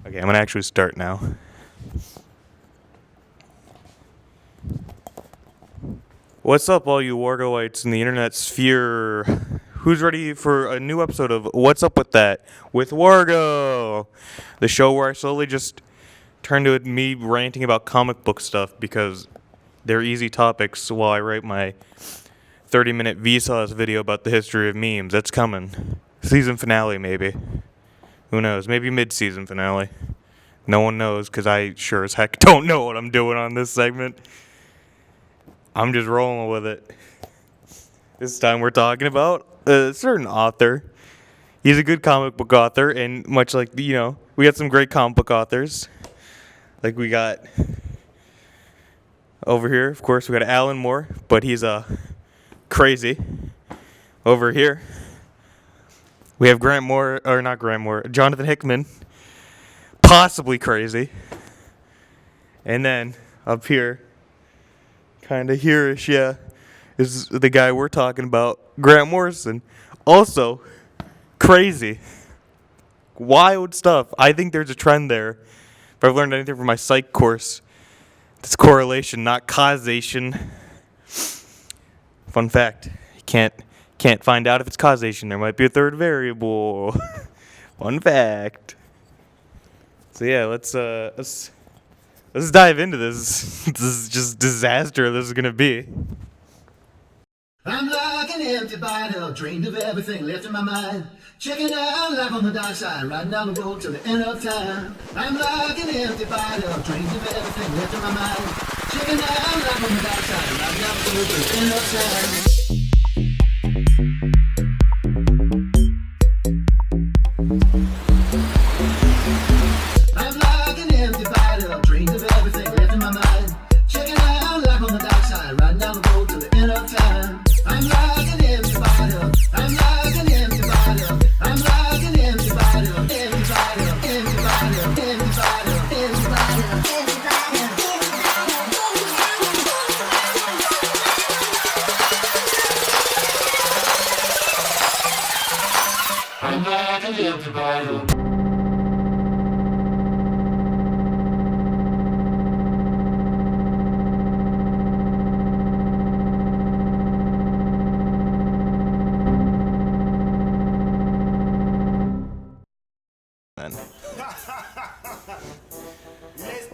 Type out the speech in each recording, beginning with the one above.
Okay, I'm gonna actually start now. What's up, all you Wargoites in the internet sphere? Who's ready for a new episode of What's Up With That with Wargo? The show where I slowly just turn to me ranting about comic book stuff because they're easy topics while I write my 30-minute Vsauce video about the history of memes. That's coming. Season finale, maybe. Who knows? Maybe mid-season finale. No one knows because I sure as heck don't know what I'm doing on this segment. I'm just rolling with it. This time we're talking about a certain author. He's a good comic book author, and much like, we got some great comic book authors. Like we got over here, of course, we got Alan Moore, but he's crazy. Over here, we have Jonathan Hickman, possibly crazy. And then up here, kind of here-ish, is the guy we're talking about, Grant Morrison. Also, crazy. Wild stuff. I think there's a trend there. If I've learned anything from my psych course, it's correlation, not causation. Fun fact, you can't find out if it's causation. There might be a third variable. Fun fact. So yeah, let's dive into this. This is just disaster this is gonna be. I'm like an empty bottle, drained of everything left in my mind. Checking out life on the dark side, riding down the road till the end of time. I'm like an empty bottle, drained of everything left in my mind. Checking out life on the dark side, riding down the road till the end of time. I'm like an empty bottle, drained of everything left in my mind. Checking out life on the dark side, riding down the road till the end of time. I'm like an empty bottle. I'm like an empty bottle. I'm like an empty bottle. Empty bottle. Empty bottle. Empty bottle. Empty bottle. Empty bottle. I'm like an empty bottle.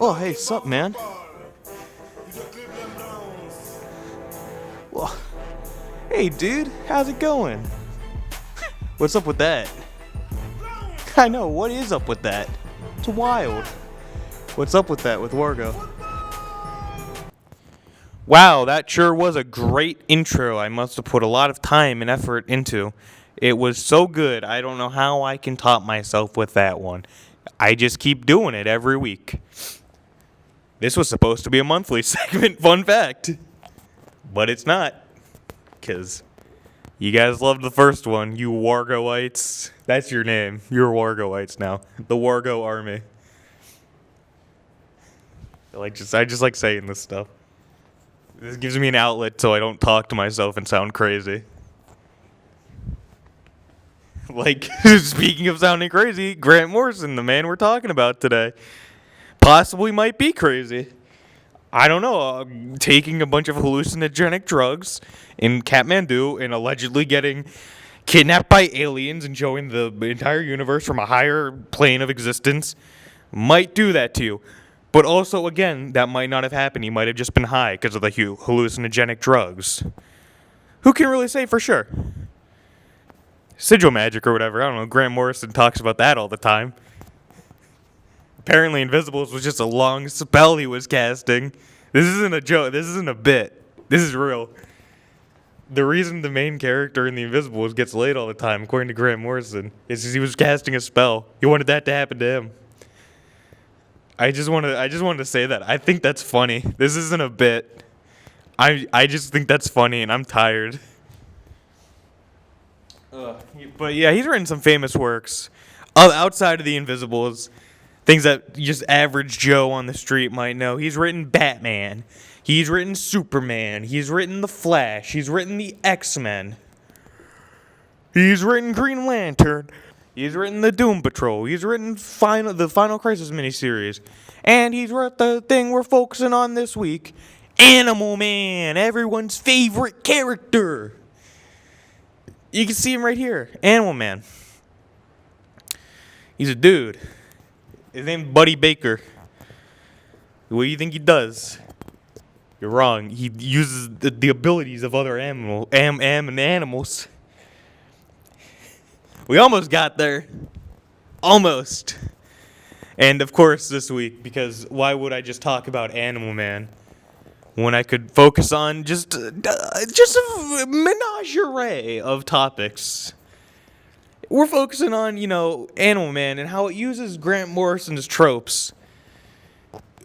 Oh, hey, sup, man? Well, hey, dude, how's it going? What's up with that? I know, what is up with that? It's wild. What's up with that with Wargo? Wow, that sure was a great intro. I must have put a lot of time and effort into. It was so good, I don't know how I can top myself with that one. I just keep doing it every week. This was supposed to be a monthly segment, fun fact. But it's not. Because you guys loved the first one, you Wargoites. That's your name. You're Wargoites now. The Wargo Army. I just like saying this stuff. This gives me an outlet so I don't talk to myself and sound crazy. Like, speaking of sounding crazy, Grant Morrison, the man we're talking about today, possibly might be crazy. I don't know, taking a bunch of hallucinogenic drugs in Kathmandu and allegedly getting kidnapped by aliens and showing the entire universe from a higher plane of existence might do that to you. But also, again, that might not have happened. He might have just been high because of the hallucinogenic drugs. Who can really say for sure? Sigil magic or whatever. I don't know. Grant Morrison talks about that all the time. Apparently Invisibles was just a long spell he was casting. This isn't a joke. This isn't a bit. This is real. The reason the main character in the Invisibles gets laid all the time, according to Grant Morrison, is because he was casting a spell. He wanted that to happen to him. I just wanted to say that. I think that's funny. This isn't a bit. I just think that's funny, and I'm tired. But yeah, he's written some famous works outside of the Invisibles. Things that just average Joe on the street might know. He's written Batman. He's written Superman. He's written The Flash. He's written the X-Men. He's written Green Lantern. He's written the Doom Patrol. He's written the Final Crisis miniseries. And he's wrote the thing we're focusing on this week, Animal Man, everyone's favorite character. You can see him right here, Animal Man. He's a dude. His name's Buddy Baker. What do you think he does? You're wrong. He uses the abilities of other animals. We almost got there. Almost. And of course this week, because why would I just talk about Animal Man when I could focus on just a menagerie of topics? We're focusing on, Animal Man and how it uses Grant Morrison's tropes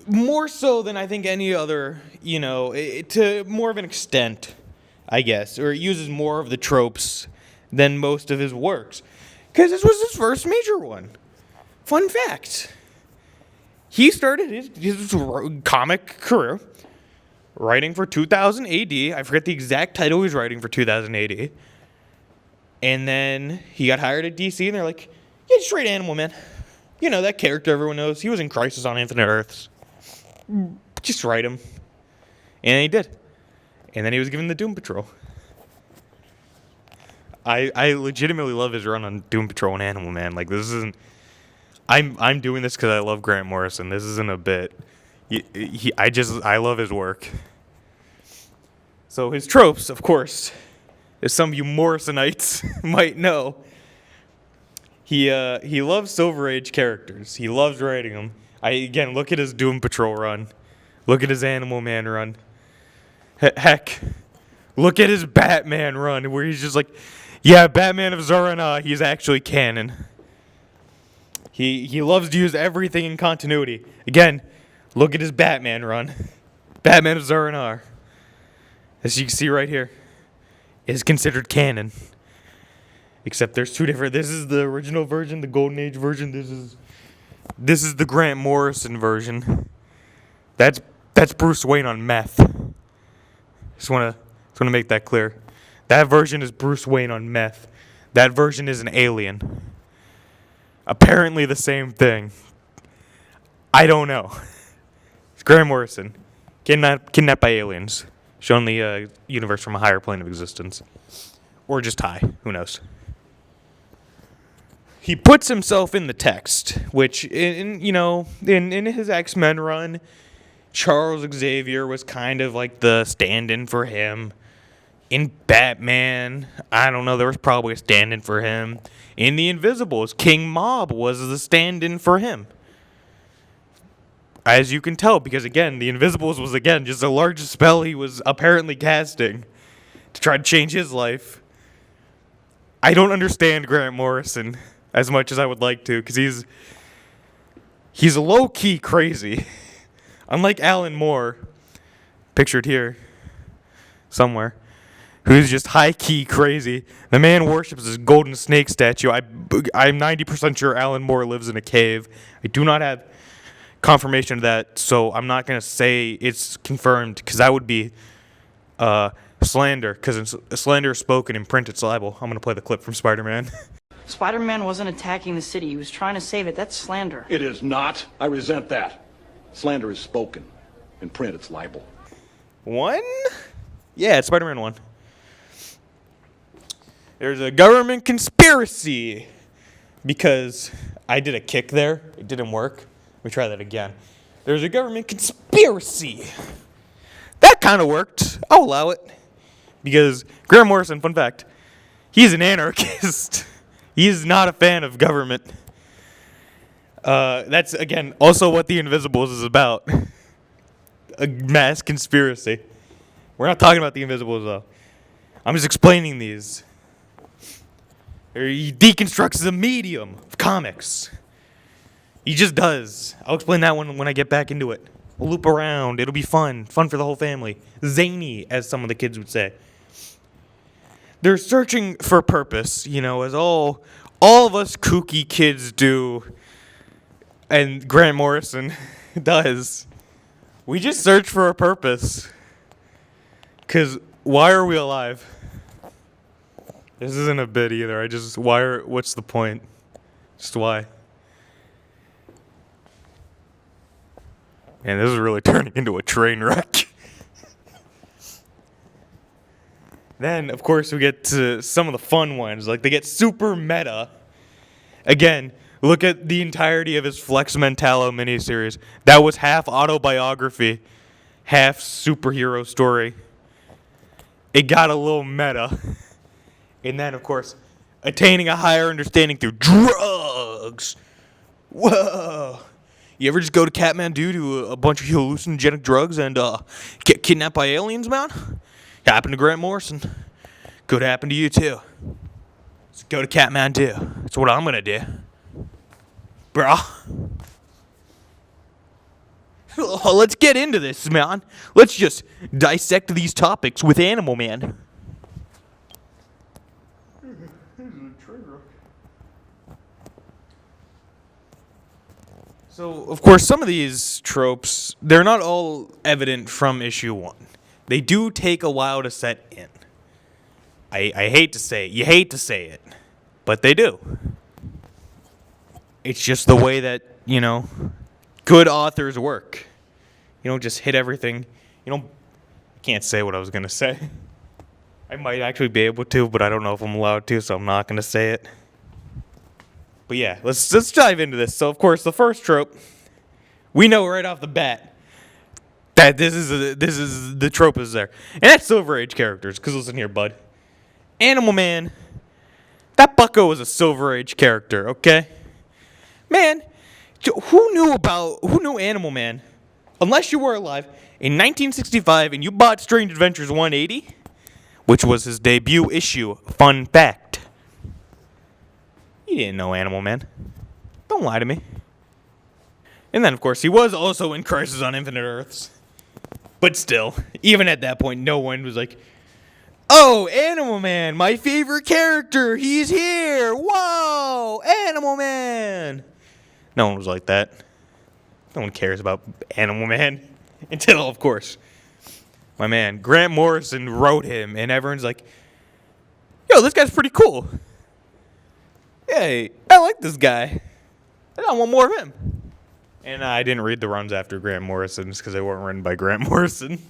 more so than I think any other, to more of an extent, I guess, or it uses more of the tropes than most of his works. Because this was his first major one. Fun fact. He started his comic career writing for 2000 AD. I forget the exact title he was writing for 2000 AD. And then he got hired at DC, and they're like, yeah, just write Animal Man. That character everyone knows. He was in Crisis on Infinite Earths. Just write him. And he did. And then he was given the Doom Patrol. I legitimately love his run on Doom Patrol and Animal Man. Like, this isn't... I'm doing this because I love Grant Morrison. This isn't a bit. I love his work. So his tropes, of course, as some of you Morrisonites might know, he loves Silver Age characters. He loves writing them. Again, look at his Doom Patrol run. Look at his Animal Man run. Heck, look at his Batman run, where he's just like, yeah, Batman of Zarana, he's actually canon. He loves to use everything in continuity. Again, look at his Batman run. Batman of Zaranar, as you can see right here, is considered canon. Except there's two different. This is the original version, the Golden Age version. This is the Grant Morrison version. That's Bruce Wayne on meth. Just wanna make that clear. That version is Bruce Wayne on meth. That version is an alien. Apparently the same thing. I don't know. It's Grant Morrison. Kidnapped by aliens. Shown the universe from a higher plane of existence. Or just high. Who knows? He puts himself in the text, which, in his X-Men run, Charles Xavier was kind of like the stand-in for him. In Batman, I don't know, there was probably a stand-in for him. In The Invisibles, King Mob was the stand-in for him. As you can tell, because again, The Invisibles was again just the largest spell he was apparently casting to try to change his life. I don't understand Grant Morrison as much as I would like to, because he's low-key crazy. Unlike Alan Moore, pictured here somewhere, who's just high-key crazy. The man worships his golden snake statue. I'm 90% sure Alan Moore lives in a cave. I do not have confirmation of that, so I'm not going to say it's confirmed, because that would be slander, because slander is spoken, in print it's libel. I'm going to play the clip from Spider-Man. Spider-Man wasn't attacking the city. He was trying to save it. That's slander. It is not. I resent that. Slander is spoken. In print, it's libel. 1? Yeah, it's Spider-Man 1. There's a government conspiracy. Because I did a kick there. It didn't work. Let me try that again. There's a government conspiracy. That kind of worked. I'll allow it. Because Grant Morrison, fun fact, he's an anarchist. He's not a fan of government. That's, again, also what The Invisibles is about. A mass conspiracy. We're not talking about The Invisibles, though. I'm just explaining these. He deconstructs the medium of comics. He just does. I'll explain that one when I get back into it. We'll loop around. It'll be fun. Fun for the whole family. Zany, as some of the kids would say. They're searching for purpose, as all of us kooky kids do, and Grant Morrison does. We just search for a purpose. Because why are we alive? This isn't a bit either. What's the point? That's why. Man, this is really turning into a train wreck. Then, of course, we get to some of the fun ones. Like, they get super meta. Again, look at the entirety of his Flex Mentallo miniseries. That was half autobiography, half superhero story. It got a little meta. And then, of course, attaining a higher understanding through drugs. Whoa. You ever just go to Kathmandu to a bunch of hallucinogenic drugs and get kidnapped by aliens, man? Happened to Grant Morrison. Could happen to you, too. Let's go to Kathmandu. That's what I'm going to do. Bruh. Let's get into this, man. Let's just dissect these topics with Animal Man. So, of course, some of these tropes, they're not all evident from issue 1. They do take a while to set in. I hate to say it. You hate to say it. But they do. It's just the way that, good authors work. You don't just hit everything. I can't say what I was going to say. I might actually be able to, but I don't know if I'm allowed to, so I'm not going to say it. But yeah, let's dive into this. So, of course, the first trope, we know right off the bat that this is the trope is there. And that's Silver Age characters, because listen here, bud. Animal Man, that bucko was a Silver Age character, okay? Man, who knew Animal Man, unless you were alive, in 1965 and you bought Strange Adventures 180, which was his debut issue, fun fact. You didn't know Animal Man. Don't lie to me. And then, of course, he was also in Crisis on Infinite Earths. But still, even at that point, no one was like, oh, Animal Man, my favorite character, he's here. Whoa, Animal Man. No one was like that. No one cares about Animal Man. Until, of course, my man, Grant Morrison wrote him, and everyone's like, yo, this guy's pretty cool. Hey, I like this guy. I want more of him. And I didn't read the runs after Grant Morrison just because they weren't written by Grant Morrison.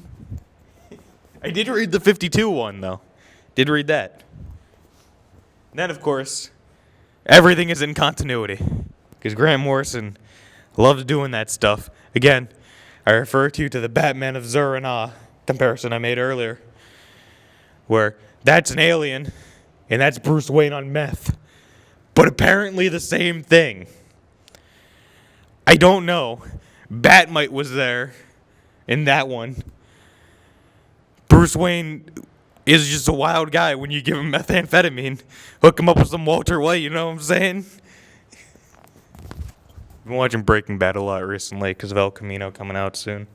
I did read the 52 one, though. Did read that. And then, of course, everything is in continuity. Because Grant Morrison loves doing that stuff. Again, I refer to the Batman of Zur-En-Ah comparison I made earlier. Where that's an alien, and that's Bruce Wayne on meth. But apparently the same thing. I don't know. Batmite was there in that one. Bruce Wayne is just a wild guy when you give him methamphetamine. Hook him up with some Walter White, you know what I'm saying? I've been watching Breaking Bad a lot recently because of El Camino coming out soon.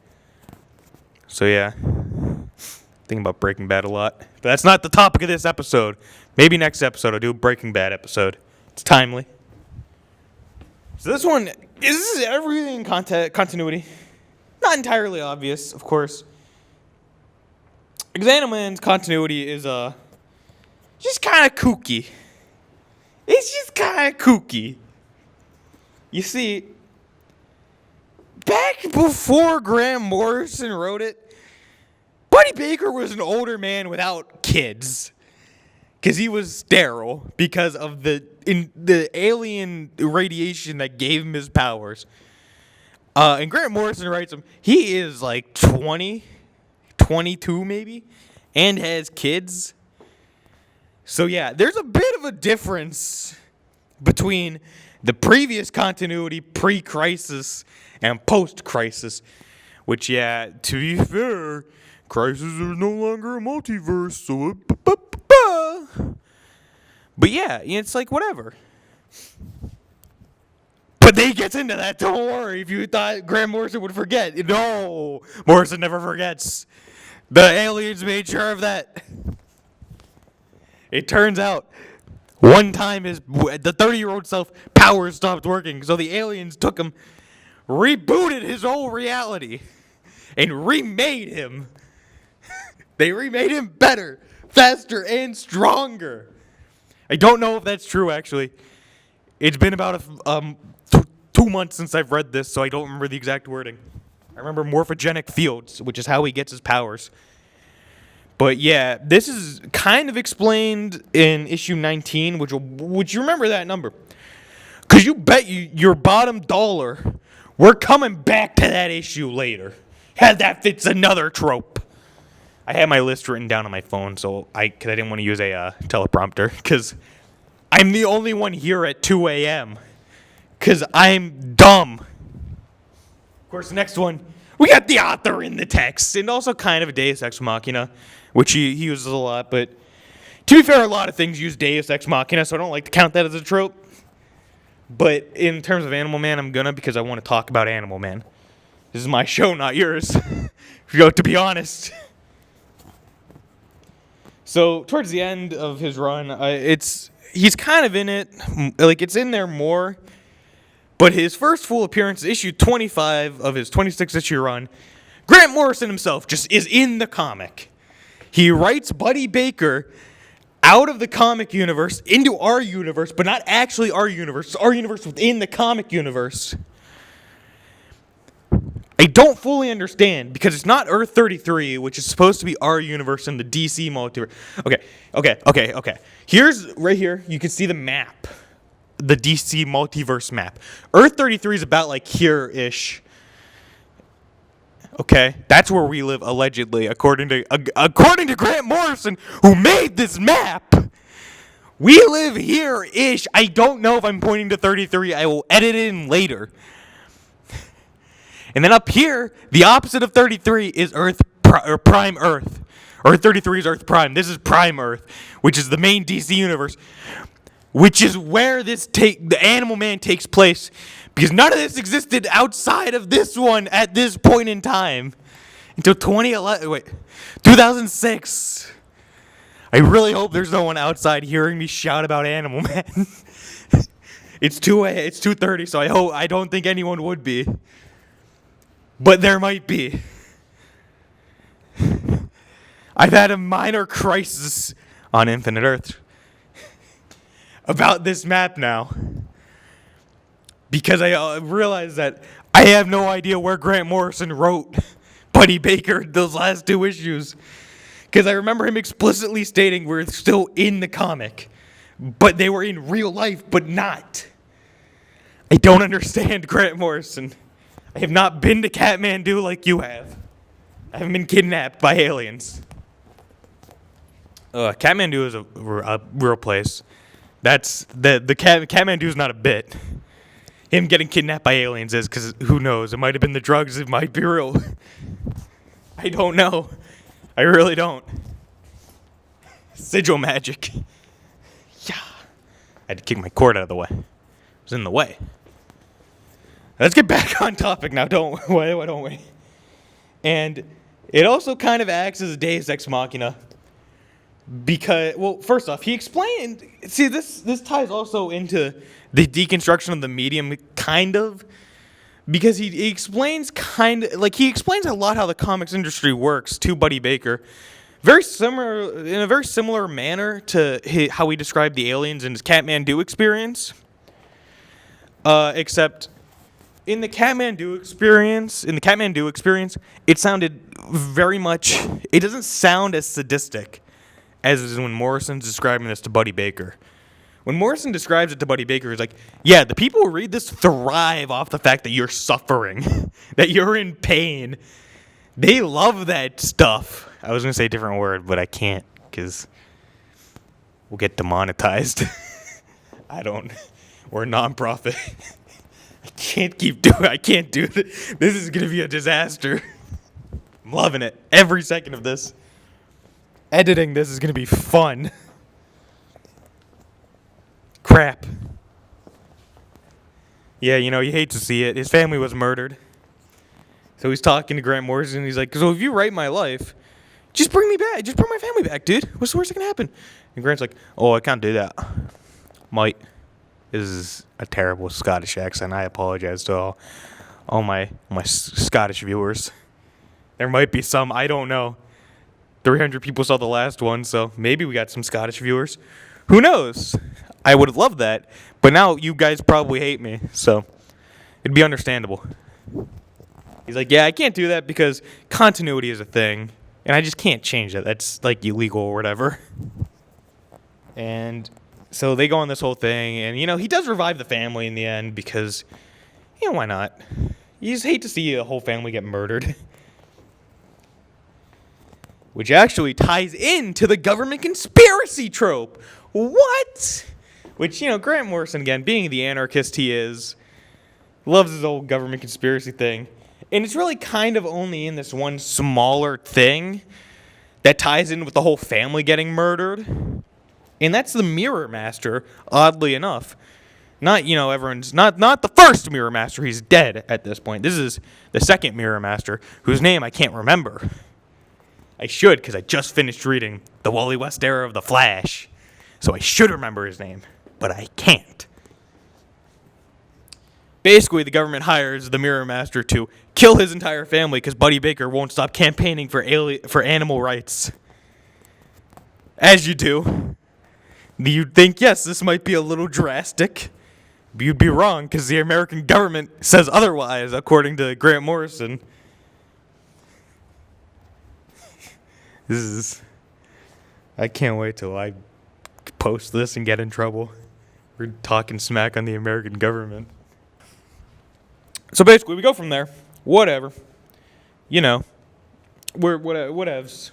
So yeah, thinking about Breaking Bad a lot. But that's not the topic of this episode. Maybe next episode I'll do a Breaking Bad episode. It's timely. So this one, is everything in continuity? Not entirely obvious, of course. Animal Man's continuity is just kind of kooky. It's just kind of kooky. You see, back before Grant Morrison wrote it, Buddy Baker was an older man without kids. Because he was sterile because of the alien radiation that gave him his powers. And Grant Morrison writes him, he is like 20, 22 maybe, and has kids. So yeah, there's a bit of a difference between the previous continuity, pre-crisis, and post-crisis. Which, yeah, to be fair, Crisis is no longer a multiverse, so but yeah, it's like whatever. But he gets into that. Don't worry. If you thought Grant Morrison would forget, no, Morrison never forgets. The aliens made sure of that. It turns out one time the 30-year-old self powers stopped working, so the aliens took him, rebooted his whole reality, and remade him. They remade him better, faster, and stronger. I don't know if that's true, actually. It's been about 2 months since I've read this, so I don't remember the exact wording. I remember morphogenic fields, which is how he gets his powers. But yeah, this is kind of explained in issue 19, which you remember that number. Because you bet your bottom dollar, we're coming back to that issue later. That fits another trope. I had my list written down on my phone, cause I didn't want to use a teleprompter, because I'm the only one here at 2 a.m. Because I'm dumb. Of course, the next one, we got the author in the text, and also kind of a Deus Ex Machina, which he uses a lot, but to be fair, a lot of things use Deus Ex Machina, so I don't like to count that as a trope. But in terms of Animal Man, I'm gonna, because I want to talk about Animal Man. This is my show, not yours. To be honest. So towards the end of his run, he's kind of in it, like it's in there more. But his first full appearance, issue 25 of his 26-issue run, Grant Morrison himself just is in the comic. He writes Buddy Baker out of the comic universe into our universe, but not actually our universe. It's our universe within the comic universe. I don't fully understand, because it's not Earth 33, which is supposed to be our universe in the DC multiverse. Okay. Right here, you can see the map. The DC multiverse map. Earth 33 is about like here-ish. Okay, that's where we live allegedly, according to Grant Morrison, who made this map. We live here-ish. I don't know if I'm pointing to 33. I will edit it in later. And then up here, the opposite of 33 is Prime Earth. Earth 33 is Earth Prime. This is Prime Earth, which is the main DC universe, which is where the Animal Man takes place, because none of this existed outside of this one at this point in time until 2006. I really hope there's no one outside hearing me shout about Animal Man. It's 2:30, so I don't think anyone would be. But there might be. I've had a minor crisis on Infinite Earth about this map now, because I realized that I have no idea where Grant Morrison wrote Buddy Baker those last 2 issues, because I remember him explicitly stating we're still in the comic, but they were in real life, but not. I don't understand Grant Morrison. I have not been to Kathmandu like you have. I haven't been kidnapped by aliens. Kathmandu is a real place. Kathmandu is not a bit. Him getting kidnapped by aliens is because who knows? It might have been the drugs. It might be real. I don't know. I really don't. Sigil magic. Yeah. I had to kick my cord out of the way. It was in the way. Let's get back on topic now, why don't we? And it also kind of acts as a Deus Ex Machina. Because, well, first off, he explained... See, this ties also into the deconstruction of the medium, kind of. Because he explains he explains a lot how the comics industry works to Buddy Baker. In a very similar manner to how he described the aliens in his Kathmandu experience. Except... In the Kathmandu experience, it sounded very much... It doesn't sound as sadistic as is when Morrison's describing this to Buddy Baker. When Morrison describes it to Buddy Baker, he's like, yeah, the people who read this thrive off the fact that you're suffering, that you're in pain. They love that stuff. I was going to say a different word, but I can't, because we'll get demonetized. We're a nonprofit. I can't do this. This is going to be a disaster. I'm loving it. Every second of this. Editing this is going to be fun. Crap. Yeah, you hate to see it. His family was murdered. So he's talking to Grant Morrison, and he's like, so if you write my life, just bring me back. Just bring my family back, dude. What's the worst that can happen? And Grant's like, oh, I can't do that. Might. This is a terrible Scottish accent. I apologize to all my Scottish viewers. There might be some. I don't know. 300 people saw the last one, so maybe we got some Scottish viewers. Who knows? I would have loved that, but now you guys probably hate me, so it'd be understandable. He's like, yeah, I can't do that because continuity is a thing, and I just can't change it. That's, like, illegal or whatever. And so they go on this whole thing, and, he does revive the family in the end because, why not? You just hate to see a whole family get murdered. Which actually ties into the government conspiracy trope. What? Which, Grant Morrison, again, being the anarchist he is, loves his old government conspiracy thing. And it's really kind of only in this one smaller thing that ties in with the whole family getting murdered. And that's the Mirror Master, oddly enough. Not, everyone's, not the first Mirror Master, he's dead at this point. This is the second Mirror Master, whose name I can't remember. I should, because I just finished reading the Wally West era of The Flash. So I should remember his name, but I can't. Basically, the government hires the Mirror Master to kill his entire family because Buddy Baker won't stop campaigning for animal rights. As you do. You'd think, yes, this might be a little drastic. But you'd be wrong because the American government says otherwise, according to Grant Morrison. I can't wait till I post this and get in trouble. We're talking smack on the American government. So basically, we go from there. Whatever. Whatevs.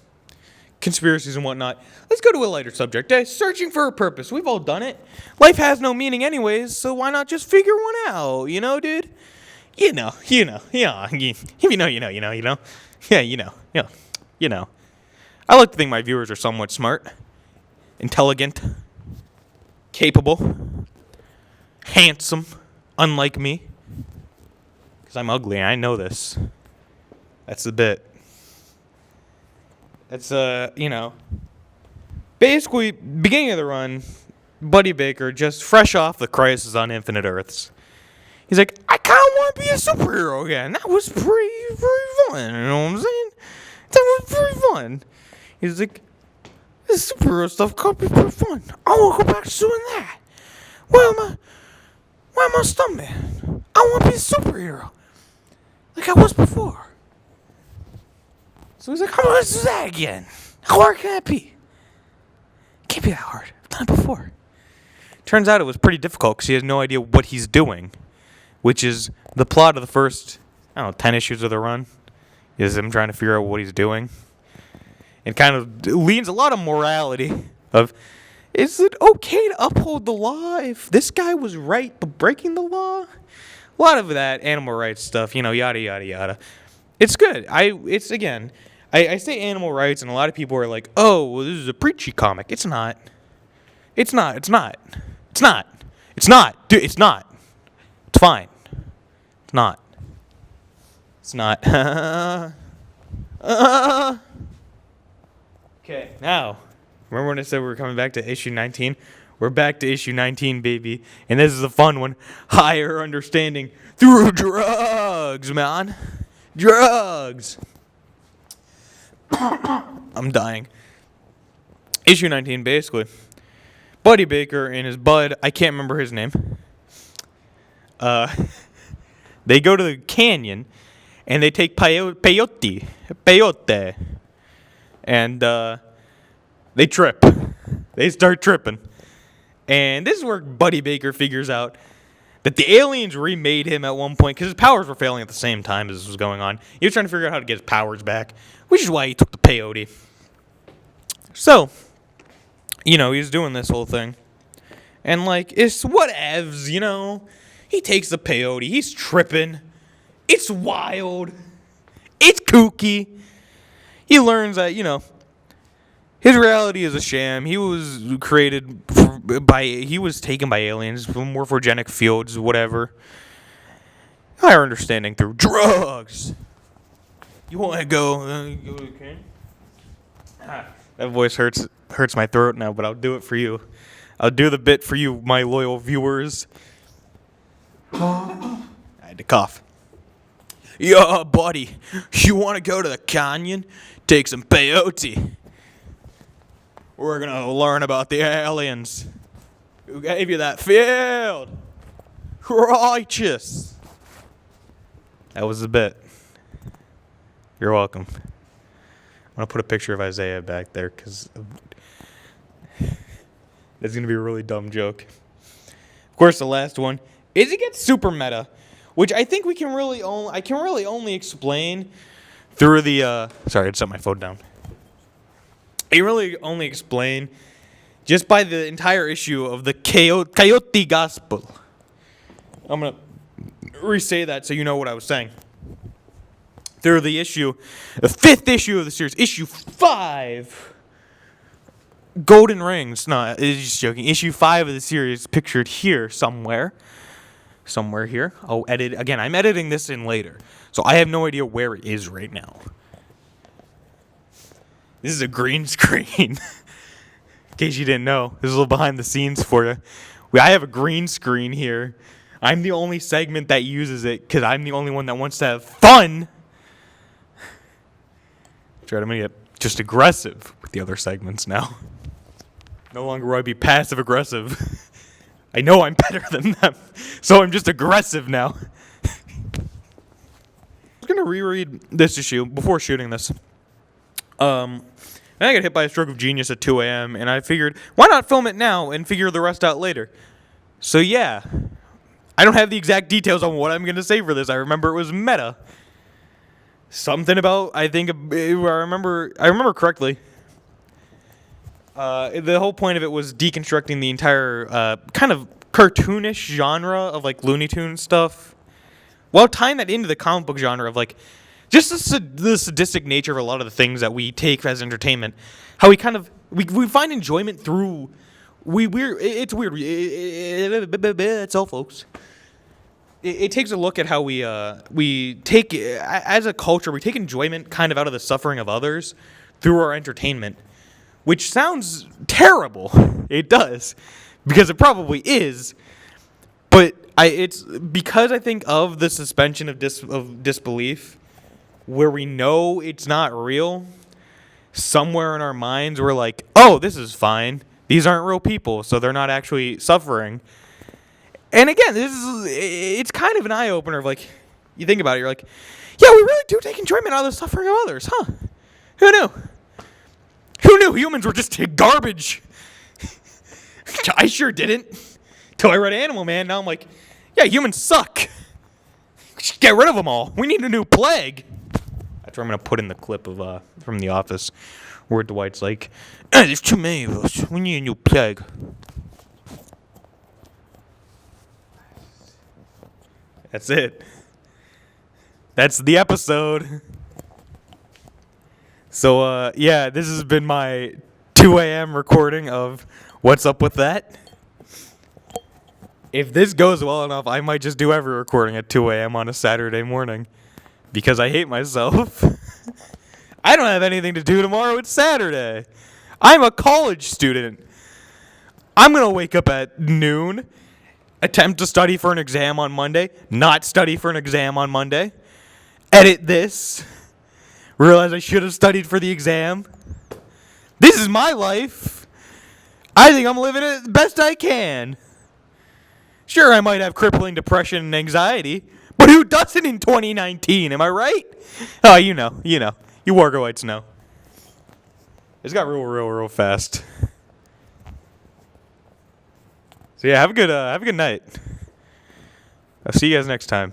Conspiracies and whatnot. Let's go to a lighter subject. Searching for a purpose. We've all done it. Life has no meaning anyways, so why not just figure one out? Dude? Yeah. If you know, you know. Yeah, I like to think my viewers are somewhat smart, intelligent, capable, handsome, unlike me. Because I'm ugly, and I know this. That's the bit. That's, basically, beginning of the run, Buddy Baker, just fresh off the Crisis on Infinite Earths. He's like, I kind of want to be a superhero again. That was pretty fun, you know what I'm saying? That was pretty fun. He's like, this superhero stuff could be pretty fun. I want to go back to doing that. Why am I stuntman? I want to be a superhero. Like I was before. So he's like, I'm going to do that again. How hard can that be? It can't be that hard. I've done it before. Turns out it was pretty difficult because he has no idea what he's doing. Which is the plot of the first, 10 issues of the run. Is him trying to figure out what he's doing. And kind of leans a lot of morality of, is it okay to uphold the law if this guy was right but breaking the law? A lot of that animal rights stuff, yada, yada, yada. It's good. I say animal rights and a lot of people are like, oh, well, this is a preachy comic. It's not. It's not. Dude, it's not. It's fine. It's not. It's not. Okay, now, remember when I said we were coming back to issue 19? We're back to issue 19, baby. And this is a fun one. Higher understanding through drugs, man. Drugs. I'm dying. Issue 19, basically. Buddy Baker and his bud, I can't remember his name. They go to the canyon, and they take peyote. And they trip. They start tripping. And this is where Buddy Baker figures out that the aliens remade him at one point because his powers were failing at the same time as this was going on. He was trying to figure out how to get his powers back, which is why he took the peyote. So, he's doing this whole thing. And, it's whatevs, He takes the peyote. He's tripping. It's wild. It's kooky. He learns that, his reality is a sham. He was he was taken by aliens from morphogenic fields, whatever. Higher understanding through drugs. You want to go okay? That voice hurts my throat now, but I'll do it for you. I'll do the bit for you, my loyal viewers. I had to cough. Yo, buddy, you want to go to the canyon? Take some peyote. We're going to learn about the aliens. Who gave you that field? Righteous. That was a bit. You're welcome. I'm going to put a picture of Isaiah back there because it's going to be a really dumb joke. Of course, the last one is it gets super meta, which I think I can really only explain through the, sorry, I had set my phone down. I really only explain just by the entire issue of the Coyote Gospel. I'm going to re-say that so you know what I was saying. Through the issue, the 5th issue of the series, issue 5, Golden Rings. No, it's just joking. Issue 5 of the series, pictured here somewhere here. I'll edit again. I'm editing this in later, so I have no idea where it is right now. This is a green screen. In case you didn't know, this is a little behind the scenes for you. I have a green screen here. I'm the only segment that uses it because I'm the only one that wants to have fun. Try to make it just aggressive with the other segments now. No longer will I be passive aggressive. I know I'm better than them, so I'm just aggressive now. I was gonna reread this issue before shooting this. And I got hit by a stroke of genius at 2 a.m. and I figured, why not film it now and figure the rest out later? So yeah, I don't have the exact details on what I'm gonna say for this. I remember it was meta. Something about, I think, I remember correctly. The whole point of it was deconstructing the entire kind of cartoonish genre of like Looney Tunes stuff, while tying that into the comic book genre of like just the sadistic nature of a lot of the things that we take as entertainment. How we kind of we find enjoyment through it's weird. It's all, folks. It takes a look at how we take, as a culture, we take enjoyment kind of out of the suffering of others through our entertainment, which sounds terrible. It does, because it probably is. But it's because I think of the suspension of disbelief, where we know it's not real. Somewhere in our minds, we're like, oh, this is fine. These aren't real people, so they're not actually suffering. And again, it's kind of an eye-opener of like, you think about it, you're like, yeah, we really do take enjoyment out of the suffering of others, huh? Who knew? Who knew humans were just garbage? I sure didn't. Till I read Animal Man, now I'm like, yeah, humans suck. Just get rid of them all. We need a new plague. That's where I'm going to put in the clip of from The Office, where Dwight's like, hey, there's too many of us. We need a new plague. That's it. That's the episode. So, yeah, this has been my 2 a.m. recording of What's Up With That. If this goes well enough, I might just do every recording at 2 a.m. on a Saturday morning. Because I hate myself. I don't have anything to do tomorrow. It's Saturday. I'm a college student. I'm going to wake up at noon. Attempt to study for an exam on Monday. Not study for an exam on Monday. Edit this. Realize I should have studied for the exam. This is my life. I think I'm living it the best I can. Sure, I might have crippling depression and anxiety, but who doesn't in 2019? Am I right? Oh, you know. You Wargoites know. It's got real fast. So yeah, have a good night. I'll see you guys next time.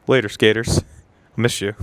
Later, skaters. I miss you.